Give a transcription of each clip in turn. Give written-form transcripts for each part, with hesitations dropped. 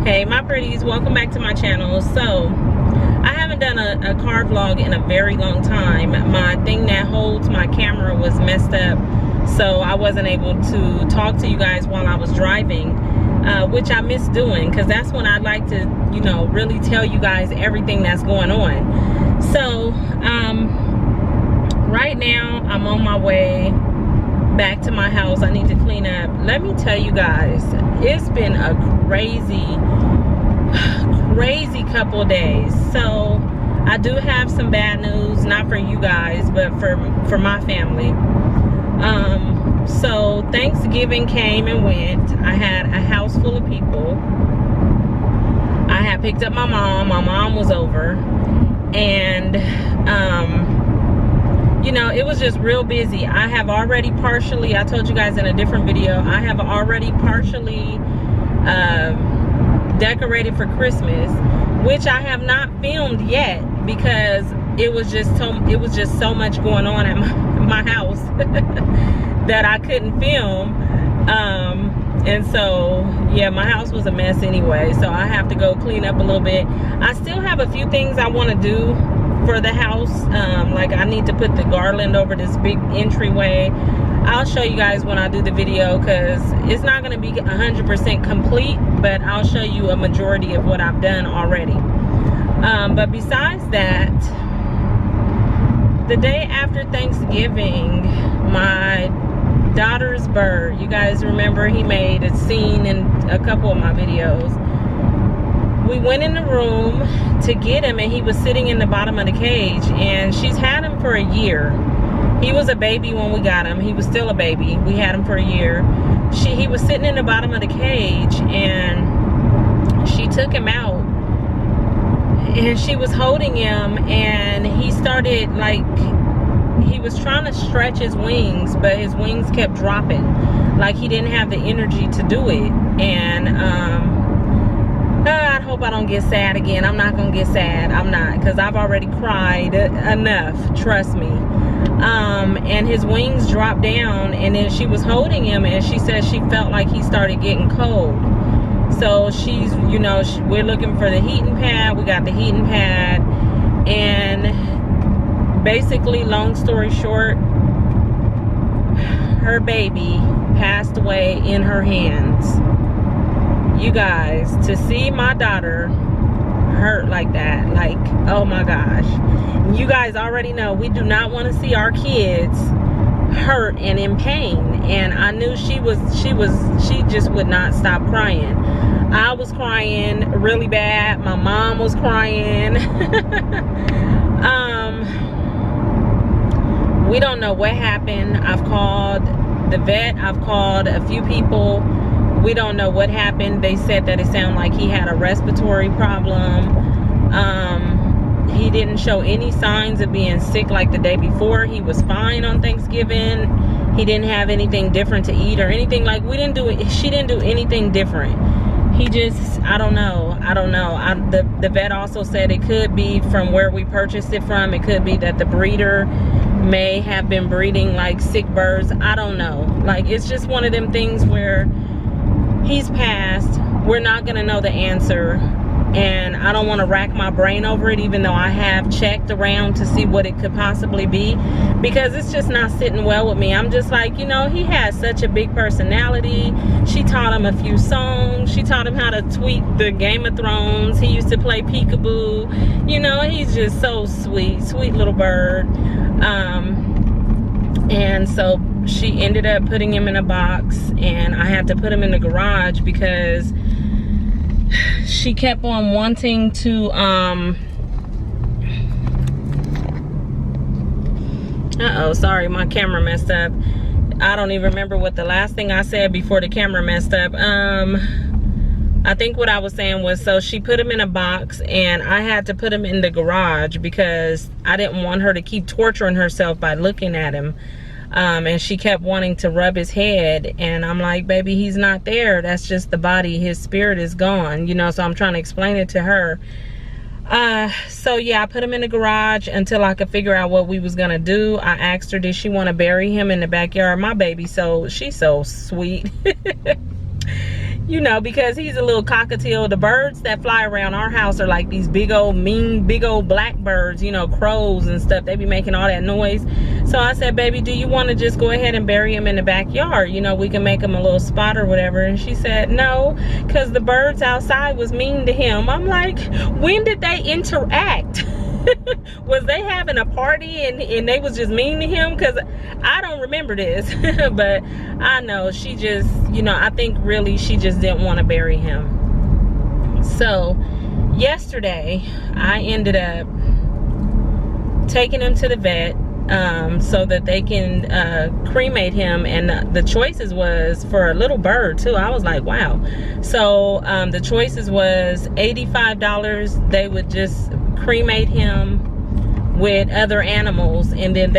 Hey my pretties, welcome back to my channel. So I haven't done a car vlog in a very long time. My thing that holds my camera was messed up, so I wasn't able to talk to you guys while I was driving, which I miss doing because that's when I like to, you know, really tell you guys everything that's going on. So right now I'm on my way back to my house. I need to clean up. Let me tell you guys, it's been a crazy couple days. So I do have some bad news, not for you guys, but for my family. So Thanksgiving came and went. I had a house full of people. I had picked up my mom was over, and you know, it was just real busy. I have already partially, I told you guys in a different video, I have already partially decorated for Christmas, which I have not filmed yet because it was just so much going on at my house that I couldn't film. And so yeah, my house was a mess anyway, so I have to go clean up a little bit. I still have a few things I want to do for the house. Like I need to put the garland over this big entryway. I'll show you guys when I do the video because it's not going to be 100% complete, but I'll show you a majority of what I've done already. But besides that, the day after Thanksgiving, my daughter's bird, you guys remember he made a scene in a couple of my videos. We went in the room to get him, and he was sitting in the bottom of the cage, and she's had him for a year. He was a baby when we got him. He was still a baby. We had him for a year. He was sitting in the bottom of the cage, and she took him out, and she was holding him, and he started, like, he was trying to stretch his wings, but his wings kept dropping. Like he didn't have the energy to do it. And I hope I don't get sad again. I'm not gonna get sad. I'm not, because I've already cried enough, trust me. And his wings dropped down, and then she was holding him, and she said she felt like he started getting cold. So she's, you know, we're looking for the heating pad. We got the heating pad, and basically, long story short, her baby passed away in her hands. You guys, to see my daughter hurt like that, like, oh my gosh. You guys already know we do not want to see our kids hurt and in pain. And I knew she just would not stop crying. I was crying really bad. My mom was crying. We don't know what happened. I've called the vet. I've called a few people. We don't know what happened. They said that it sounded like he had a respiratory problem. He didn't show any signs of being sick like the day before. He was fine on Thanksgiving. He didn't have anything different to eat or anything. Like, we didn't do it. She didn't do anything different. He just, I don't know. The vet also said it could be from where we purchased it from. It could be that the breeder may have been breeding like sick birds. I don't know. Like, it's just one of them things where he's passed. We're not gonna know the answer, and I don't want to rack my brain over it, even though I have checked around to see what it could possibly be, because it's just not sitting well with me. I'm just like, you know, he has such a big personality. She taught him a few songs. She taught him how to tweak the Game of Thrones. He used to play peekaboo. You know, he's just so sweet little bird. And so she ended up putting him in a box, and I had to put him in the garage because she kept on wanting to uh-oh, sorry, my camera messed up. I don't even remember what the last thing I said before the camera messed up. I think what I was saying was, so she put him in a box, and I had to put him in the garage because I didn't want her to keep torturing herself by looking at him. And she kept wanting to rub his head, and I'm like, baby, he's not there. That's just the body. His spirit is gone, you know. So I'm trying to explain it to her. So yeah, I put him in the garage until I could figure out what we was gonna do. I asked her, did she want to bury him in the backyard? My baby, so she's so sweet. you know, because he's a little cockatiel. The birds that fly around our house are like these big old mean, big old black birds, you know, crows and stuff. They be making all that noise. So I said, baby, do you want to just go ahead and bury him in the backyard? You know, we can make him a little spot or whatever. And she said, no, because the birds outside was mean to him. I'm like, when did they interact? Was they having a party and they was just mean to him? Because I don't remember this. But I know she just, you know, I think really she just didn't want to bury him. So yesterday I ended up taking him to the vet so that they can cremate him, and the choices was for a little bird too. I was like, wow. So the choices was $85. They would just cremate him with other animals, and then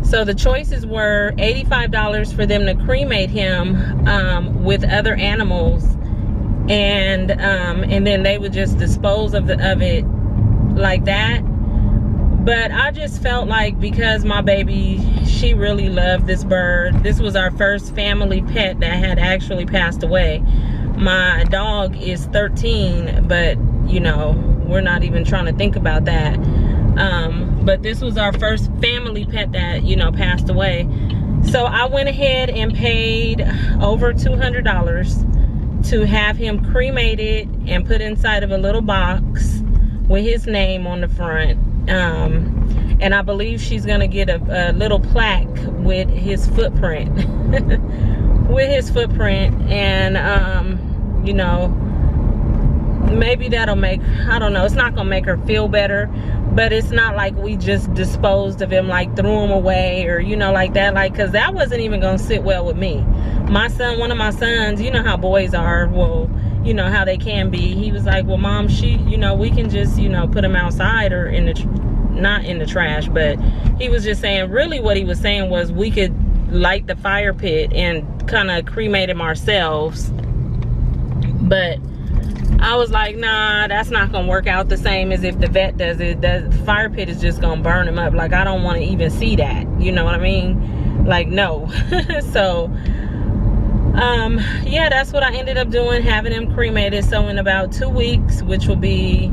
so the choices were $85 for them to cremate him with other animals, and then they would just dispose of it like that. But I just felt like, because my baby, she really loved this bird. This was our first family pet that had actually passed away. My dog is 13, but you know, we're not even trying to think about that. But this was our first family pet that, you know, passed away. So I went ahead and paid over $200 to have him cremated and put inside of a little box with his name on the front. And I believe she's gonna get a little plaque with his footprint. With his footprint. And you know, maybe that'll make, I don't know, it's not gonna make her feel better, but it's not like we just disposed of him, like threw him away or, you know, like that. Like, because that wasn't even gonna sit well with me. My son, one of my sons, you know how boys are, well, you know how they can be. He was like, well, mom, you know, we can just, you know, put him outside or in the not in the trash. But he was just saying, really what he was saying was we could light the fire pit and kind of cremate him ourselves. But I was like, nah, that's not gonna work out the same as if the vet does it. The fire pit is just gonna burn him up. Like, I don't want to even see that, you know what I mean? Like, no. So yeah, that's what I ended up doing, having him cremated. So in about 2 weeks, which will be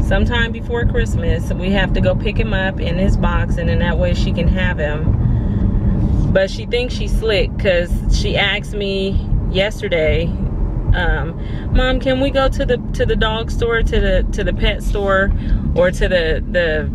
sometime before Christmas, we have to go pick him up in his box, and then that way she can have him. But she thinks she's slick, because she asked me yesterday, Mom, can we go to the dog store, to the pet store, or to the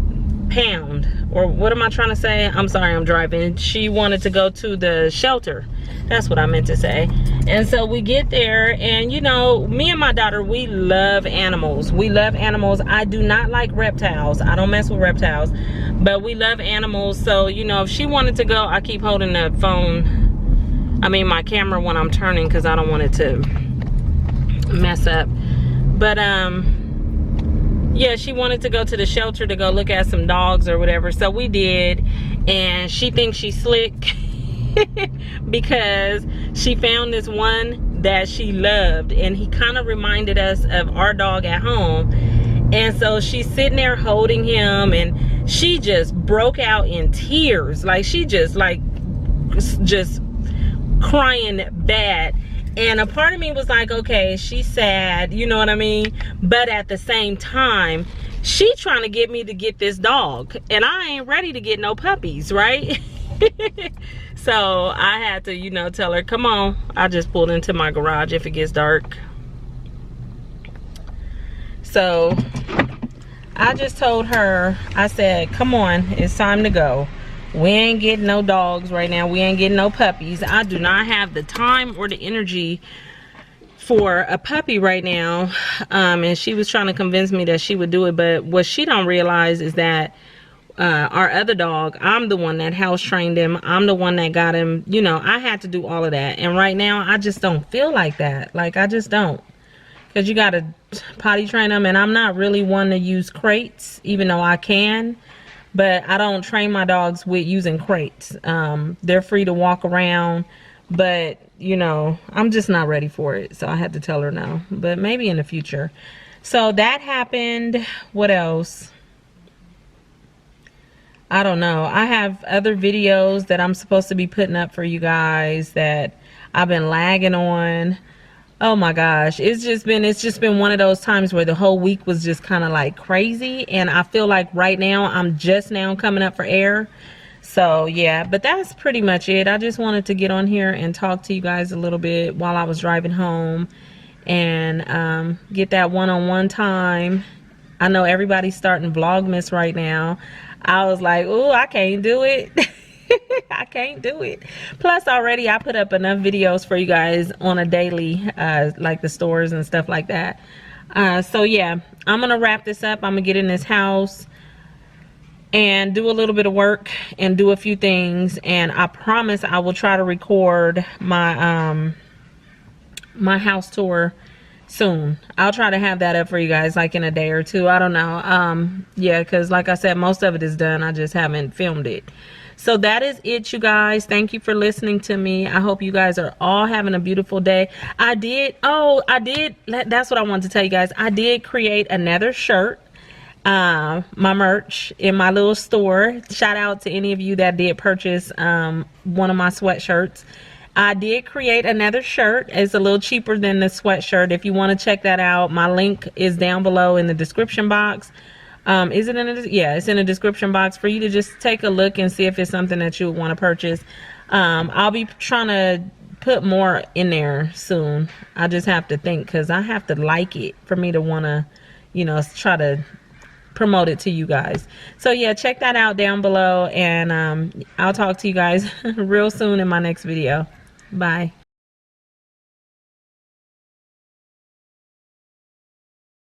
pound, or what am I trying to say? I'm sorry, I'm driving. She wanted to go to the shelter. That's what I meant to say. And so we get there, and you know, me and my daughter, we love animals. We love animals. I do not like reptiles. I don't mess with reptiles, but we love animals. So, you know, if she wanted to go, I keep holding the phone, I mean my camera, when I'm turning, because I don't want it to mess up. But yeah, she wanted to go to the shelter to go look at some dogs or whatever. So we did, and she thinks she's slick because she found this one that she loved, and he kind of reminded us of our dog at home. And so she's sitting there holding him, and she just broke out in tears. Like, she just crying bad. And a part of me was like, okay, she's sad, you know what I mean? But at the same time, she trying to get me to get this dog, and I ain't ready to get no puppies, right? So I had to, you know, tell her, come on. I just pulled into my garage if it gets dark. So I just told her, I said, come on, it's time to go. We ain't getting no dogs right now. We ain't getting no puppies. I do not have the time or the energy for a puppy right now. And she was trying to convince me that she would do it. But what she don't realize is that our other dog, I'm the one that house trained him. I'm the one that got him. You know, I had to do all of that. And right now, I just don't feel like that. Like, I just don't. Because you got to potty train them. And I'm not really one to use crates, even though I can. But I don't train my dogs with using crates. They're free to walk around, but you know, I'm just not ready for it. So I had to tell her no, but maybe in the future. So that happened. What else? I don't know. I have other videos that I'm supposed to be putting up for you guys that I've been lagging on. Oh my gosh, it's just been one of those times where the whole week was just kind of like crazy, and I feel like right now I'm just now coming up for air. So yeah, but that's pretty much it. I just wanted to get on here and talk to you guys a little bit while I was driving home, and get that one-on-one time. I know everybody's starting Vlogmas right now. I was like, oh, I can't do it. I can't do it. Plus already I put up enough videos for you guys on a daily, like the stores and stuff like that. So yeah, I'm gonna wrap this up. I'm gonna get in this house and do a little bit of work and do a few things, and I promise I will try to record my my house tour soon. I'll try to have that up for you guys like in a day or two. I don't know. Yeah, because like I said, most of it is done. I just haven't filmed it. So that is it, you guys. Thank you for listening to me. I hope you guys are all having a beautiful day. That's what I wanted to tell you guys. I did create another shirt, my merch in my little store. Shout out to any of you that did purchase one of my sweatshirts. I did create another shirt. It's a little cheaper than the sweatshirt. If you want to check that out, my link is down below in the description box. Is it in yeah, it's in the description box for you to just take a look and see if it's something that you would want to purchase. I'll be trying to put more in there soon. I just have to think, because I have to like it for me to want to, you know, try to promote it to you guys. So yeah, check that out down below, and I'll talk to you guys real soon in my next video. Bye.